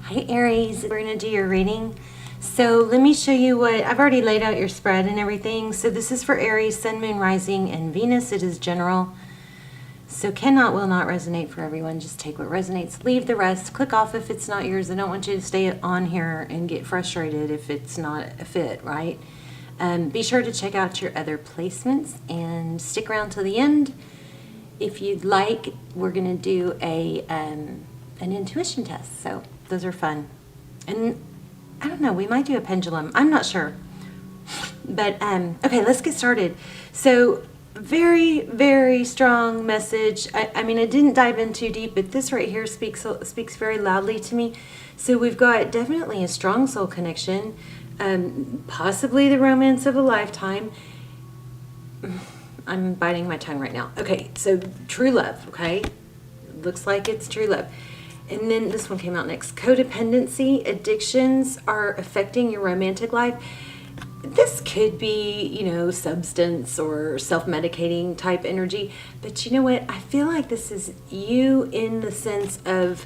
Hi Aries, we're going to do your reading. So let me show you what, I've already laid out your spread and everything. So this is for Aries, Sun, Moon, Rising, and Venus. It is general. So cannot, will not resonate for everyone. Just take what resonates, leave the rest, click off if it's not yours. I don't want you to stay on here and get frustrated if it's not a fit, right? Be sure to check out your other placements and stick around till the end. If you'd like, we're going to do an intuition test. So those are fun. And I don't know, we might do a pendulum. I'm not sure. But okay, let's get started. So very, very strong message. I mean, I didn't dive in too deep, but this right here speaks very loudly to me. So we've got definitely a strong soul connection, possibly the romance of a lifetime. I'm biting my tongue right now. Okay, so true love, okay? Looks like it's true love. And then this one came out next. Codependency, addictions are affecting your romantic life. This could be, you know, substance or self-medicating type energy. But you know what? I feel like this is you in the sense of,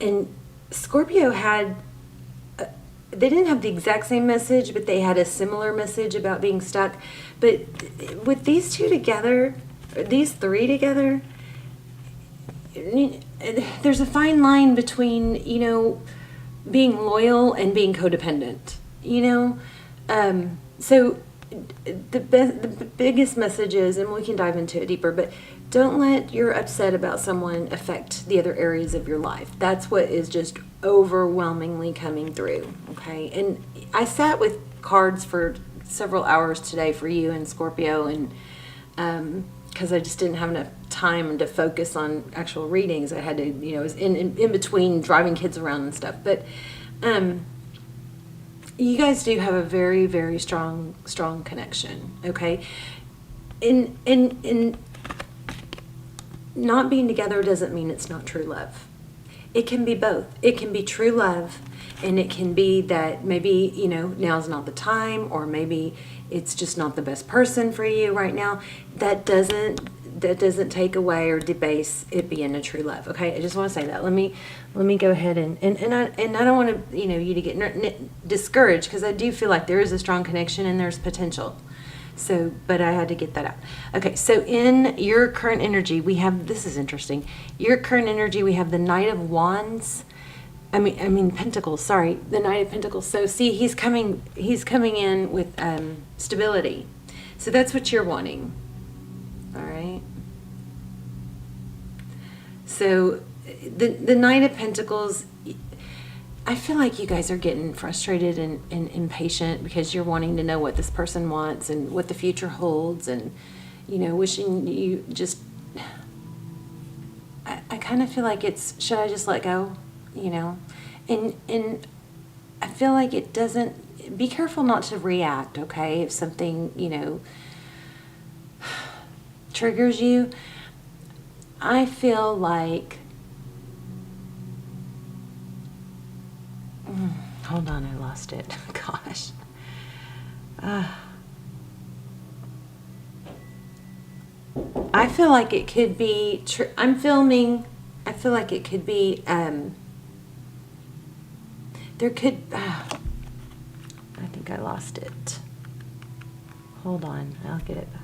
and Scorpio had, they didn't have the exact same message, but they had a similar message about being stuck. But with these two together, these three together, there's a fine line between, you know, being loyal and being codependent, you know? So the biggest message is, and we can dive into it deeper, but don't let your upset about someone affect the other areas of your life. That's what is just overwhelmingly coming through, okay? And I sat with cards for several hours today for you and Scorpio, and because I just didn't have enough time to focus on actual readings. I had to, you know, it was in between driving kids around and stuff. But you guys do have a very, very strong connection, okay? In not being together doesn't mean it's not true love. It can be both. It can be true love, and it can be that maybe, you know, now's not the time, or maybe it's just not the best person for you right now. That doesn't take away or debase it being a true love. Okay, I just want to say that. Let me go ahead and I don't want to, you know, you to get discouraged, because I do feel like there is a strong connection and there's potential. So, but I had to get that out. Okay, so in your current energy, we have, this is interesting. Your current energy, we have the Knight of Wands. I mean Pentacles. Sorry, the Knight of Pentacles. So see, he's coming in with stability. So that's what you're wanting. All right. So the Knight of Pentacles, I feel like you guys are getting frustrated and impatient because you're wanting to know what this person wants and what the future holds, and, you know, wishing you just, I kind of feel like it's, should I just let go, you know? And I feel like it doesn't, be careful not to react, okay? If something, you know, triggers you. I feel like, hold on, I lost it. Gosh. I feel like it could be, I'm filming, I feel like it could be, there could, I think I lost it. Hold on, I'll get it back.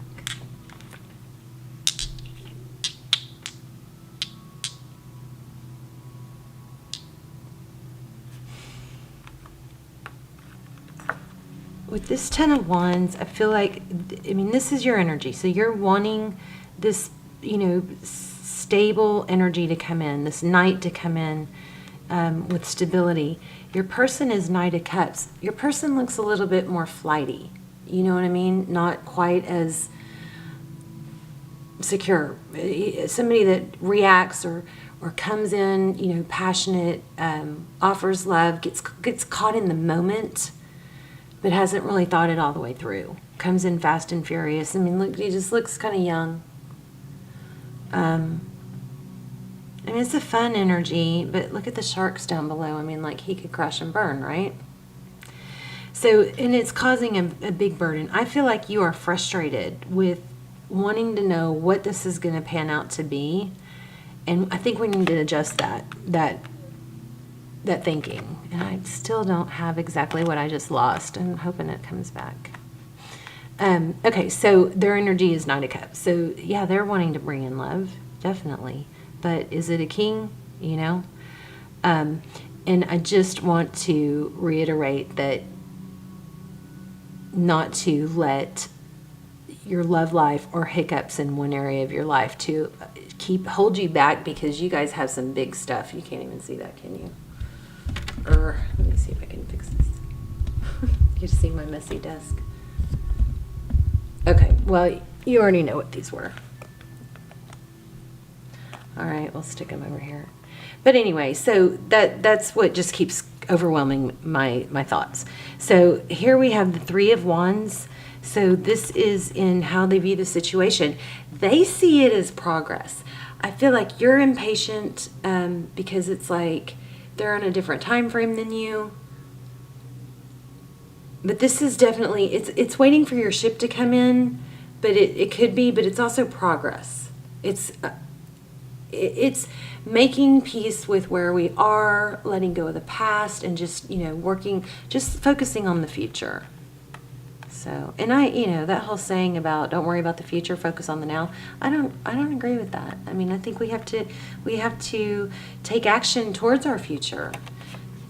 With this Ten of Wands, I feel like, I mean, this is your energy. So you're wanting this, you know, stable energy to come in, this Knight to come in with stability. Your person is Knight of Cups. Your person looks a little bit more flighty. You know what I mean? Not quite as secure. Somebody that reacts or comes in, you know, passionate, offers love, gets caught in the moment, but hasn't really thought it all the way through. Comes in fast and furious. I mean, look, he just looks kind of young. I mean, it's a fun energy, but look at the sharks down below. I mean, like, he could crash and burn, right? So, and it's causing a big burden. I feel like you are frustrated with wanting to know what this is going to pan out to be. And I think we need to adjust that that thinking. And I still don't have exactly what I just lost. I'm hoping it comes back. Okay, so their energy is Knight of Cups. So yeah, they're wanting to bring in love, definitely. But is it a king? You know? And I just want to reiterate that not to let your love life or hiccups in one area of your life to hold you back, because you guys have some big stuff. You can't even see that, can you? Let me see if I can fix this. You see my messy desk. Okay, well, you already know what these were. All right, we'll stick them over here. But anyway, so that's what just keeps overwhelming my thoughts. So here we have the Three of Wands. So this is in how they view the situation. They see it as progress. I feel like you're impatient because it's like they're on a different time frame than you. But this is definitely, it's waiting for your ship to come in, but it could be, but it's also progress. It's making peace with where we are, letting go of the past, and just, just focusing on the future. So, and that whole saying about don't worry about the future, focus on the now, I don't agree with that. I mean, I think we have to take action towards our future.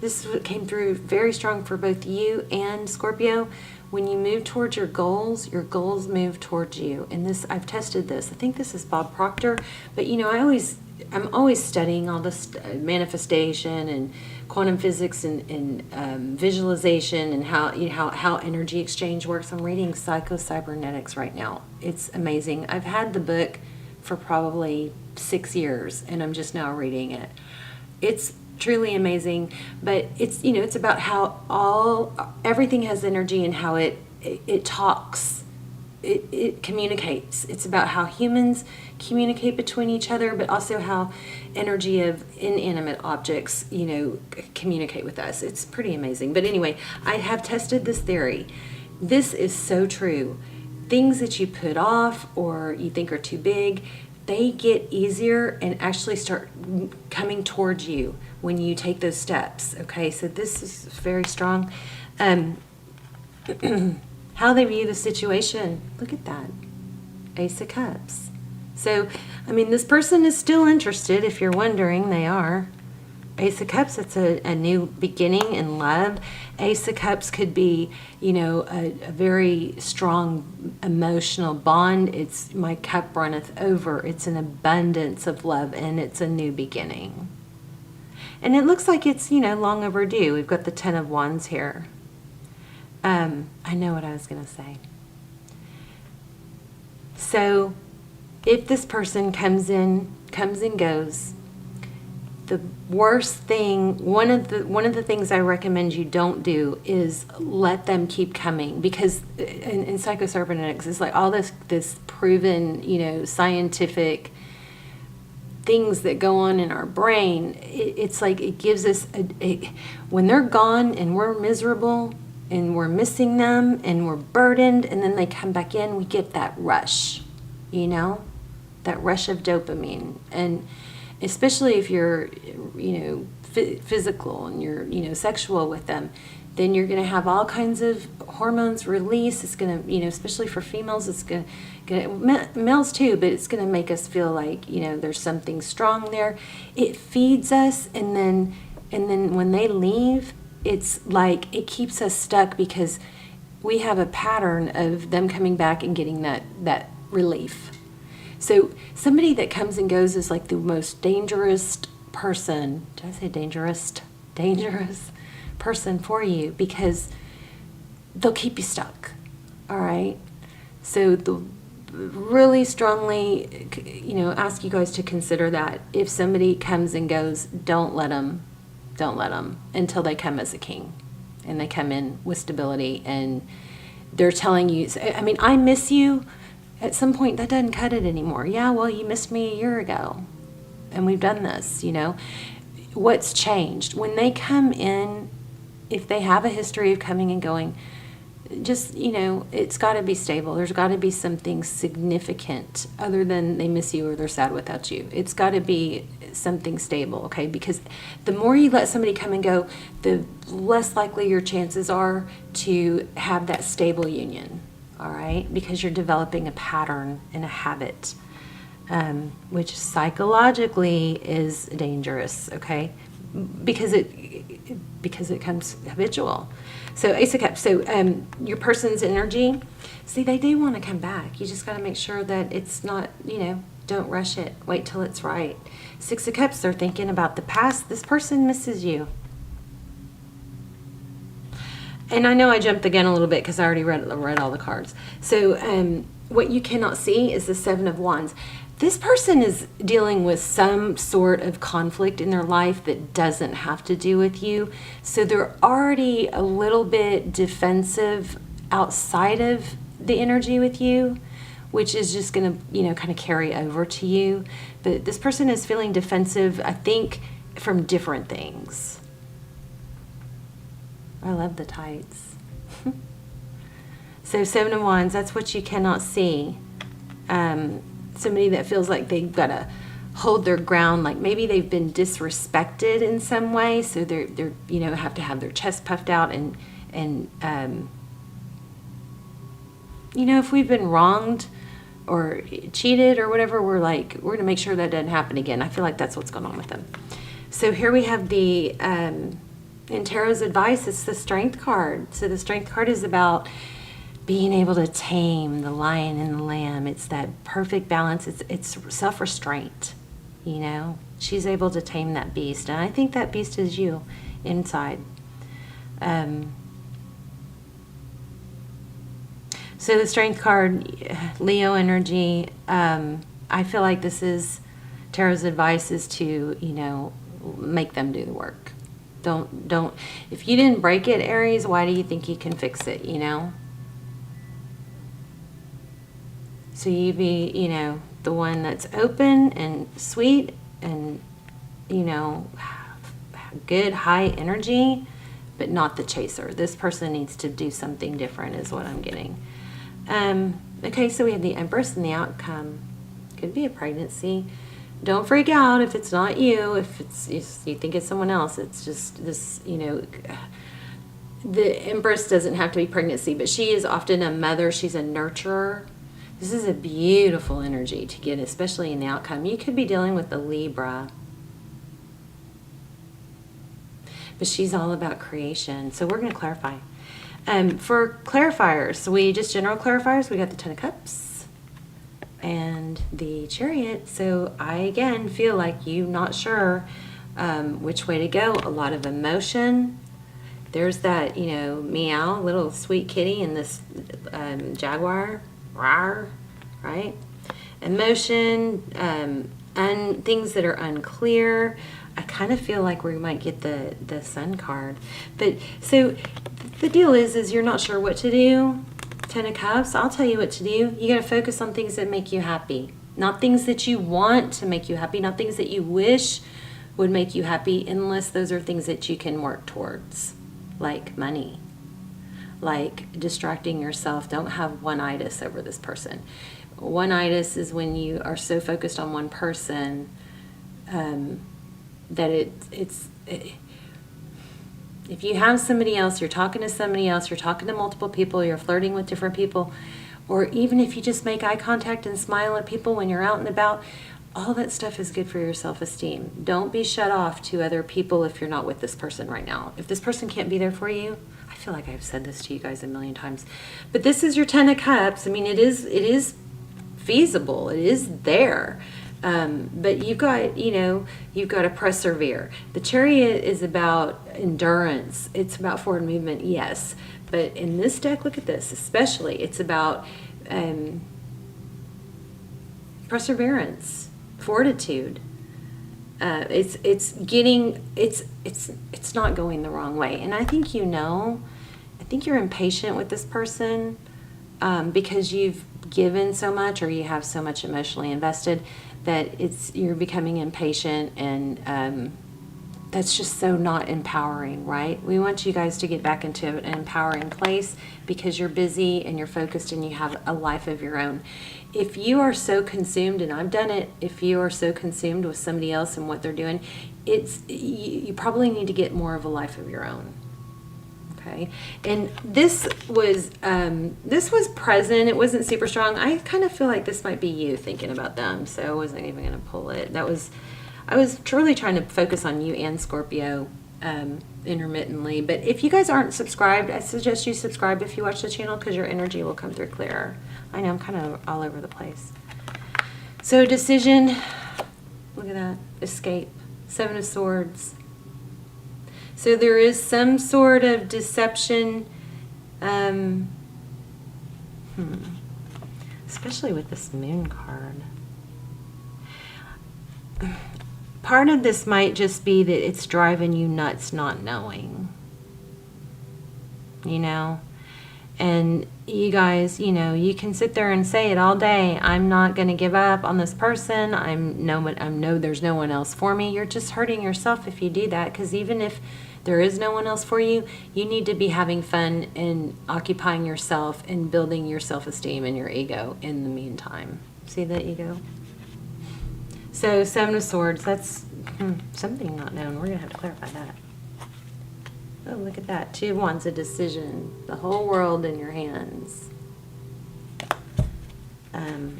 This came through very strong for both you and Scorpio. When you move towards your goals move towards you. And this, I've tested this. I think this is Bob Proctor, but I'm always studying all this manifestation and quantum physics and visualization and how energy exchange works. I'm reading Psycho-Cybernetics right now. It's amazing. I've had the book for probably 6 years, and I'm just now reading it. It's truly amazing, but it's about how everything has energy and how it talks. It communicates. It's about how humans communicate between each other, but also how energy of inanimate objects, communicate with us. It's pretty amazing. But anyway, I have tested this theory. This is so true. Things that you put off or you think are too big, they get easier and actually start coming towards you when you take those steps. Okay, so this is very strong. How they view the situation. Look at that. Ace of Cups. So, I mean, this person is still interested. If you're wondering, they are. Ace of Cups, it's a new beginning in love. Ace of Cups could be, a very strong emotional bond. It's my cup runneth over. It's an abundance of love, and it's a new beginning. And it looks like it's, long overdue. We've got the Ten of Wands here. I know what I was going to say. So, if this person comes and goes, the worst thing, one of the things I recommend you don't do is let them keep coming, because in Psycho-Cybernetics, it's like all this proven, scientific things that go on in our brain. It's like it gives us when they're gone and we're miserable and we're missing them and we're burdened, and then they come back in, we get that rush, that rush of dopamine. And especially if you're, physical and you're, sexual with them, then you're going to have all kinds of hormones release. It's going to, especially for females, it's going to, males too, but it's going to make us feel like, there's something strong there. It feeds us, and then when they leave, it's like it keeps us stuck because we have a pattern of them coming back and getting that relief. So somebody that comes and goes is like the most dangerous person. Did I say dangerous? Dangerous person for you, because they'll keep you stuck. All right. So really strongly, ask you guys to consider that if somebody comes and goes, don't let them until they come as a king, and they come in with stability, and they're telling you, I mean, I miss you. At some point, that doesn't cut it anymore. Yeah, well, you missed me a year ago, and we've done this, What's changed? When they come in, if they have a history of coming and going, just, it's got to be stable. There's got to be something significant other than they miss you or they're sad without you. It's got to be something stable, okay? Because the more you let somebody come and go, the less likely your chances are to have that stable union, all right? Because you're developing a pattern and a habit, which psychologically is dangerous, okay? Because it comes habitual. So Ace of Cups. So your person's energy, see, they do want to come back. You just got to make sure that it's not, don't rush it. Wait till it's right. Six of Cups, they're thinking about the past. This person misses you. And I know I jumped the gun a little bit because I already read all the cards. So what you cannot see is the Seven of Wands. This person is dealing with some sort of conflict in their life that doesn't have to do with you. So they're already a little bit defensive outside of the energy with you, which is just going to, kind of carry over to you. But this person is feeling defensive, I think, from different things. I love the tights. So Seven of Wands, that's what you cannot see. Somebody that feels like they've got to hold their ground, like maybe they've been disrespected in some way, so they're have to have their chest puffed out and if we've been wronged or cheated or whatever, we're going to make sure that doesn't happen again. I feel like that's what's going on with them. So here we have the in Tarot's advice, it's the Strength card. So the Strength card is about being able to tame the lion and the lamb. It's that perfect balance. It's self-restraint, She's able to tame that beast. And I think that beast is you inside. So the Strength card, Leo energy, I feel like this is, Tarot's advice is to, make them do the work. Don't, if you didn't break it, Aries, why do you think you can fix it, So you be, the one that's open and sweet and, good high energy, but not the chaser. This person needs to do something different is what I'm getting. Okay, so we have the Empress and the outcome. Could be a pregnancy. Don't freak out if it's not you. If you think it's someone else, it's just this, the Empress doesn't have to be pregnancy, but she is often a mother. She's a nurturer. This is a beautiful energy to get, especially in the outcome. You could be dealing with a Libra, but she's all about creation. So we're going to clarify. For clarifiers, general clarifiers, we got the Ten of Cups and the Chariot. So I, again, feel like you're not sure which way to go. A lot of emotion. There's that, meow, little sweet kitty and this jaguar. Rawr, right? Emotion, and things that are unclear. I kind of feel like we might get the Sun card. But so the deal is you're not sure what to do. Ten of Cups, I'll tell you what to do. You got to focus on things that make you happy. Not things that you want to make you happy, not things that you wish would make you happy, unless those are things that you can work towards, like money. Like distracting yourself. Don't have one-itis over this person. One-itis is when you are so focused on one person that if you have somebody else, you're talking to somebody else, you're talking to multiple people, you're flirting with different people, or even if you just make eye contact and smile at people when you're out and about, all that stuff is good for your self-esteem. Don't be shut off to other people if you're not with this person right now. If this person can't be there for you, I feel like I've said this to you guys a million times, but this is your Ten of Cups. I mean, it is feasible. It is there. But you've got to persevere. The Chariot is about endurance. It's about forward movement, yes. But in this deck, look at this, especially, it's about perseverance, fortitude. It's not going the wrong way. And I think you're impatient with this person because you've given so much, or you have so much emotionally invested, that you're becoming impatient and that's just so not empowering, right? We want you guys to get back into an empowering place because you're busy and you're focused and you have a life of your own. If you are so consumed, and I've done it, if you are so consumed with somebody else and what they're doing, you probably need to get more of a life of your own. Okay, and this was present. It wasn't super strong. I kind of feel like this might be you thinking about them, so I wasn't even going to pull it. I was truly trying to focus on you and Scorpio intermittently. But if you guys aren't subscribed, I suggest you subscribe if you watch the channel because your energy will come through clearer. I know I'm kind of all over the place. So decision, look at that, escape, 7 of Swords. So there is some sort of deception, especially with this Moon card. Part of this might just be that it's driving you nuts not knowing, you know? And you guys, you know, you can sit there and say it all day. I'm not going to give up on this person. I know there's no one else for me. You're just hurting yourself if you do that, because even if there is no one else for you, you need to be having fun and occupying yourself and building your self-esteem and your ego in the meantime. See the ego? So 7 of Swords, that's something not known. We're going to have to clarify that. Oh, look at that. 2 of Wands, a decision. The whole world in your hands.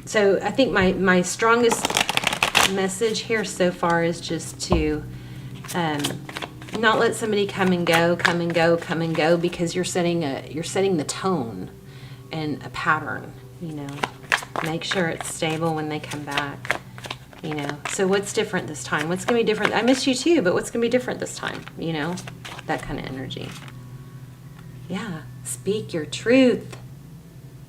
So I think my strongest message here so far is just to not let somebody come and go, because you're setting the tone and a pattern, you know. Make sure it's stable when they come back. You know, so what's different this time? What's going to be different? I miss you too, but what's going to be different this time? You know, that kind of energy. Yeah, speak your truth.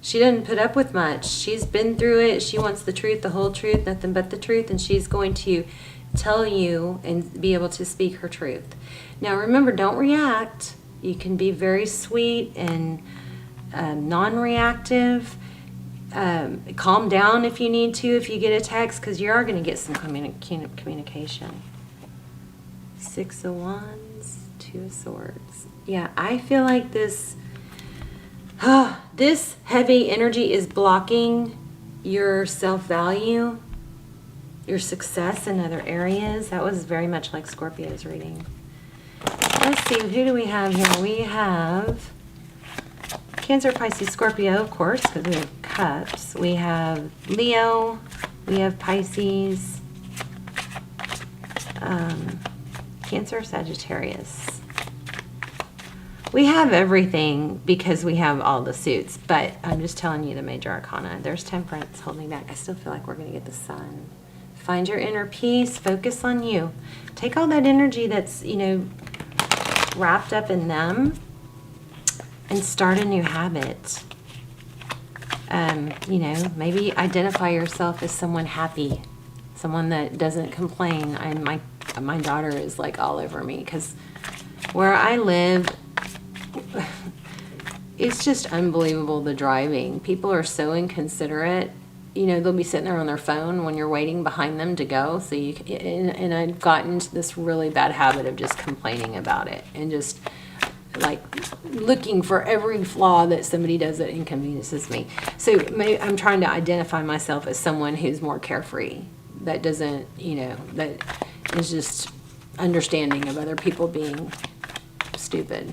She doesn't put up with much. She's been through it. She wants the truth, the whole truth, nothing but the truth, and she's going to tell you and be able to speak her truth. Now, remember, don't react. You can be very sweet and non-reactive. Calm down if you need to, if you get a text, because you are going to get some communication. 6 of Wands, 2 of Swords. Yeah, I feel like this heavy energy is blocking your self-value, your success in other areas. That was very much like Scorpio's reading. Let's see, who do we have here? We have Cancer, Pisces, Scorpio, of course, because we have Cups. We have Leo. We have Pisces. Cancer, Sagittarius. We have everything because we have all the suits, but I'm just telling you the major arcana. There's Temperance holding back. I still feel like we're going to get the Sun. Find your inner peace. Focus on you. Take all that energy that's, you know, wrapped up in them and start a new habit. You know, maybe identify yourself as someone happy, someone that doesn't complain. My daughter is like all over me because where I live, it's just unbelievable, the driving. People are so inconsiderate. You know, they'll be sitting there on their phone when you're waiting behind them to go. So and I've gotten into this really bad habit of just complaining about it and just like looking for every flaw that somebody does that inconveniences me. So maybe I'm trying to identify myself as someone who's more carefree, that doesn't, you know, that is just understanding of other people being stupid.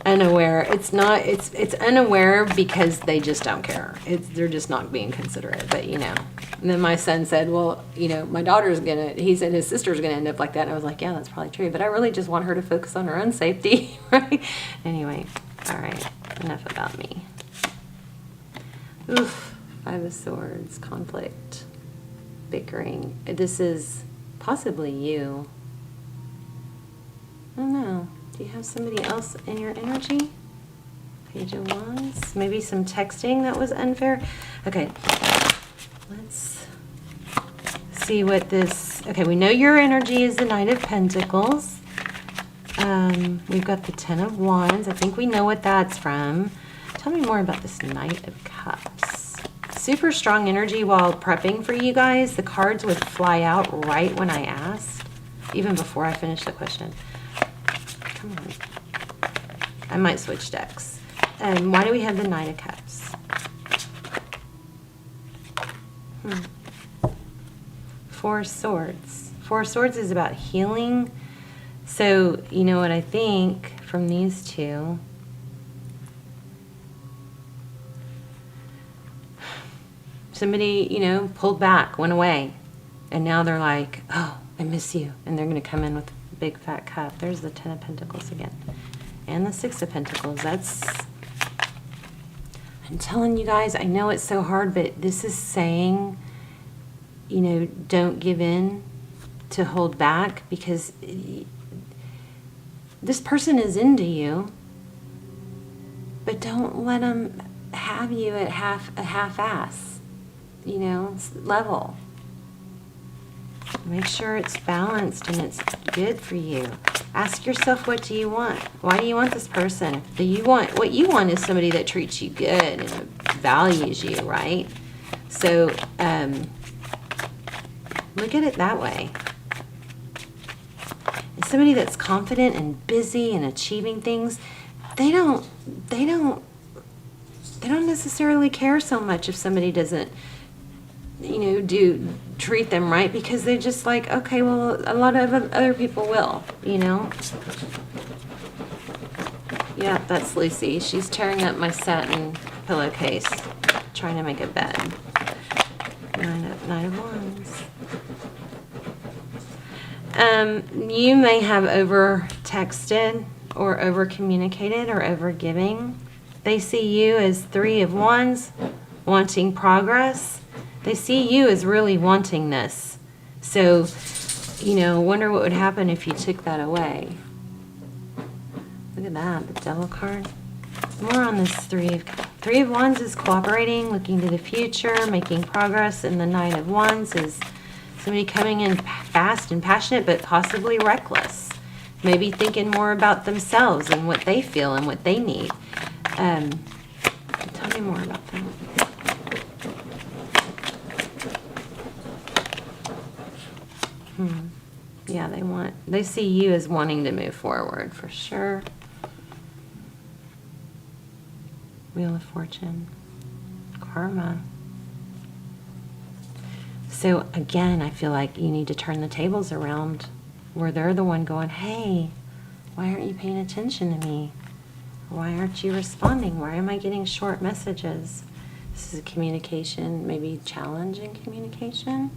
Unaware. It's unaware because they just don't care. They're just not being considerate. But you know, and then my son said, well, you know, he said his sister's gonna end up like that. And I was like, yeah, that's probably true, but I really just want her to focus on her own safety. Right? Anyway, all right, enough about me. Oof. 5 of Swords, conflict, bickering. This is possibly you. I don't know. Do you have somebody else in your energy? Page of Wands. Maybe some texting that was unfair. Okay. Let's see what this... Okay, we know your energy is the Knight of Pentacles. We've got the 10 of Wands. I think we know what that's from. Tell me more about this Knight of Cups. super strong energy while prepping for you guys. The cards would fly out right when I asked, even before I finished the question. Come on. I might switch decks. Why do we have the Knight of Cups? Four Swords. Four Swords is about healing. So, you know what I think from these two? Somebody, you know, pulled back, went away. And now they're like, oh, I miss you. And they're going to come in with a big fat cup. There's the Ten of Pentacles again. And the Six of Pentacles. I'm telling you guys, I know it's so hard, but this is saying, you know, don't give in to hold back, because this person is into you, but don't let them have you at a half-ass, you know, level. Make sure it's balanced and it's good for you. Ask yourself, what do you want? Why do you want this person? What you want is somebody that treats you good and values you, right? So look at it that way. It's somebody that's confident and busy and achieving things. They don't necessarily care so much if somebody doesn't, you know, treat them right, because they're just like, okay, well, a lot of other people will, you know. Yeah, that's Lucy. She's tearing up my satin pillowcase, trying to make a bed. Nine of Wands. You may have over texted or over communicated or over giving. They see you as Three of Wands, wanting progress. They see you as really wanting this. So, you know, wonder what would happen if you took that away. Look at that, the Devil card. More on this Three of Wands is cooperating, looking to the future, making progress, and the Nine of Wands is somebody coming in fast and passionate, but possibly reckless. Maybe thinking more about themselves and what they feel and what they need. Tell me more about them. Yeah, they see you as wanting to move forward for sure. Wheel of Fortune. Karma. So again, I feel like you need to turn the tables around where they're the one going, hey, why aren't you paying attention to me? Why aren't you responding? Why am I getting short messages? This is a communication, maybe challenging communication.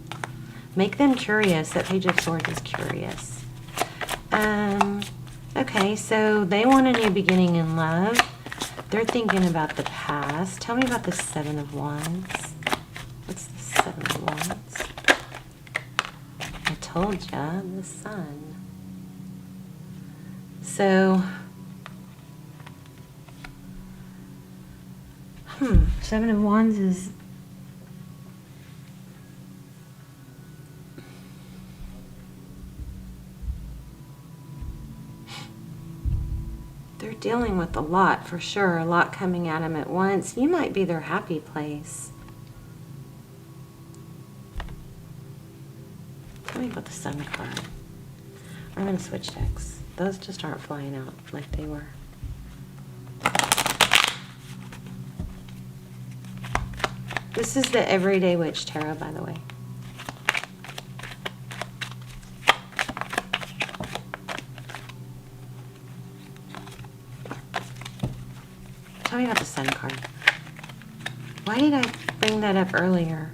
Make them curious. That Page of Swords is curious. Okay, so they want a new beginning in love. They're thinking about the past. Tell me about the Seven of Wands. What's the Seven of Wands? I told ya, the Sun. So, Seven of Wands is they're dealing with a lot for sure, a lot coming at them at once. You might be their happy place. Tell me about the Sun card. I'm going to switch decks. Those just aren't flying out like they were. This is the Everyday Witch Tarot, by the way. Tell me about the Sun card. Why did I bring that up earlier?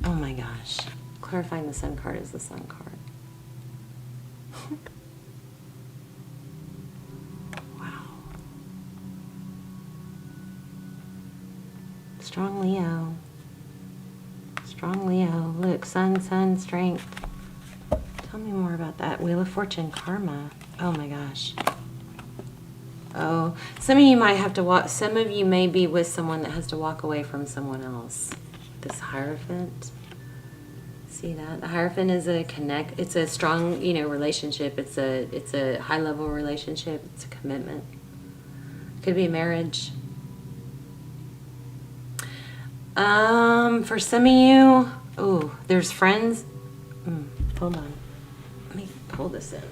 Oh my gosh. Clarifying the Sun card is the Sun card. Wow. Strong Leo. Strong Leo. Look, sun, strength. Tell me more about that. Wheel of Fortune, karma. Oh my gosh. Oh, some of you might have to walk, some of you may be with someone that has to walk away from someone else. This Hierophant. see that. The Hierophant is it's a strong, relationship. It's a high level relationship. It's a commitment. Could be a marriage. For some of you, there's friends. Hold on. Let me pull this in.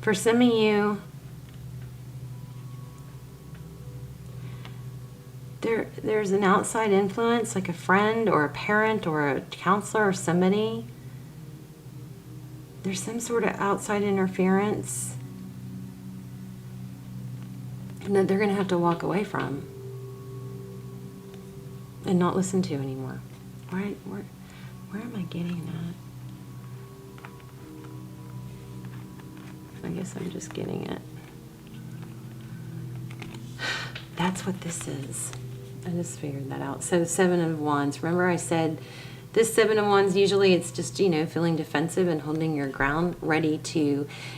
For some of you, there's an outside influence, like a friend or a parent or a counselor or somebody. There's some sort of outside interference that they're going to have to walk away from and not listen to anymore. Right? Where am I getting that? I guess I'm just getting it. That's what this is. I just figured that out. So 7 of Wands. Remember I said this 7 of Wands, usually it's just, feeling defensive and holding your ground,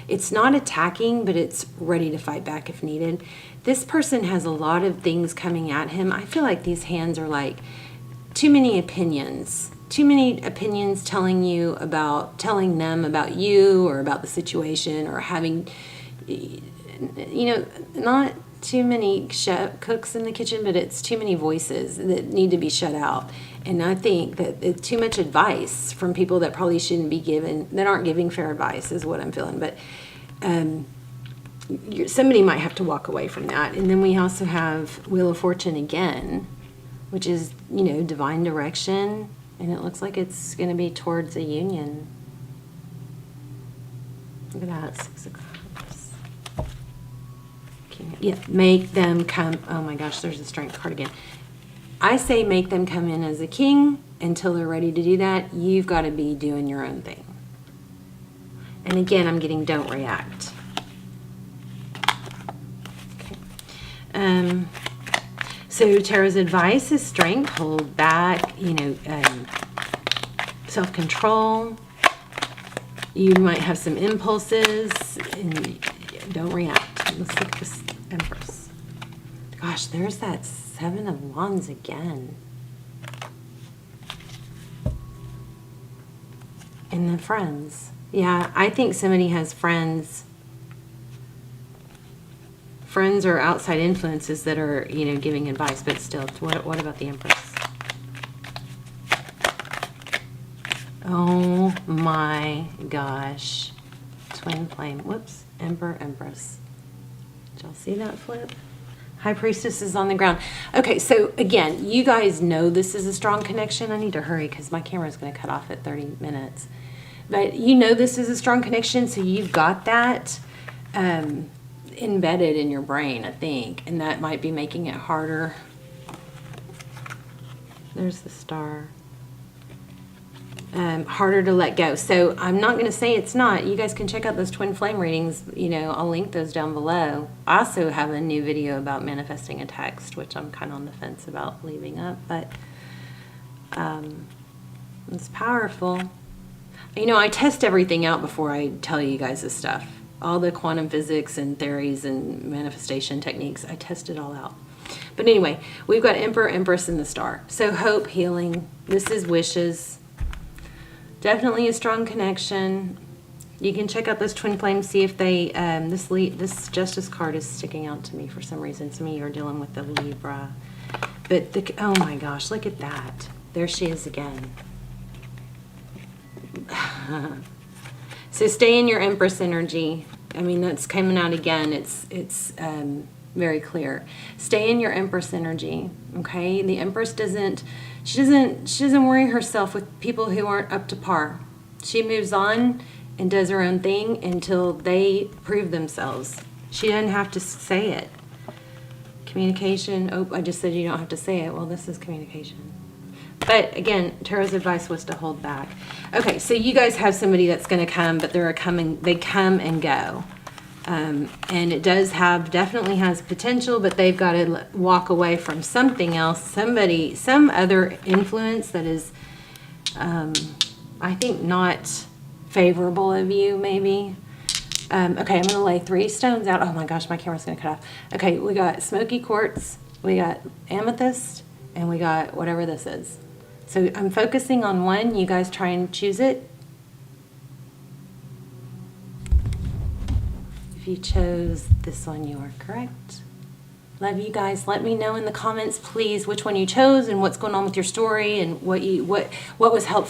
it's not attacking, but it's ready to fight back if needed. This person has a lot of things coming at him. I feel like these hands are like too many opinions telling them about you or about the situation, or having, not too many cooks in the kitchen, but it's too many voices that need to be shut out. And I think that it's too much advice from people that probably shouldn't be given, that aren't giving fair advice, is what I'm feeling. But somebody might have to walk away from that. And then we also have Wheel of Fortune again, which is, divine direction. And it looks like it's going to be towards a union. Look at that, 6 of Cups. Yeah, make them come. Oh my gosh, there's the Strength card again. I say make them come in as a king. Until they're ready to do that, you've got to be doing your own thing. And again, I'm getting don't react. Okay. So Tarot's advice is strength, hold back, self-control. You might have some impulses, and don't react. Let's look at this Empress. Gosh, there's that 7 of Wands again. And the friends. Yeah, I think somebody has friends. Friends or outside influences that are, giving advice, but still, what about the Empress? Oh my gosh. Twin flame. Whoops. Emperor, Empress. Did y'all see that flip? High Priestess is on the ground. Okay, so again, you guys know this is a strong connection. I need to hurry because my camera is going to cut off at 30 minutes. But this is a strong connection, so you've got that embedded in your brain, I think. And that might be making it harder. There's the Star. Harder to let go. So I'm not going to say it's not. You guys can check out those twin flame readings. I'll link those down below. I also have a new video about manifesting a text, which I'm kind of on the fence about leaving up, but it's powerful. I test everything out before I tell you guys this stuff. All the quantum physics and theories and manifestation techniques, I test it all out. But anyway, we've got Emperor, Empress, and the Star. So hope, healing. This is wishes. Definitely a strong connection. You can check out those twin flames, see if they, this Justice card is sticking out to me for some reason. Some of you are dealing with the Libra. But, oh my gosh, look at that. There she is again. So stay in your Empress energy. That's coming out again. It's very clear. Stay in your Empress energy, okay? The Empress doesn't worry herself with people who aren't up to par. She moves on and does her own thing until they prove themselves. She doesn't have to say it. Communication. Oh, I just said you don't have to say it. Well, this is communication. But again, Tarot's advice was to hold back. Okay, so you guys have somebody that's going to come, but they come and go. And it definitely has potential, but they've got to walk away from something else, some other influence that is, I think, not favorable of you, maybe. Okay, I'm going to lay 3 stones out. Oh my gosh, my camera's going to cut off. Okay, we got smoky quartz, we got amethyst, and we got whatever this is. So I'm focusing on one. You guys try and choose it. If you chose this one, you are correct. Love you guys. Let me know in the comments, please, which one you chose and what's going on with your story and what was helpful.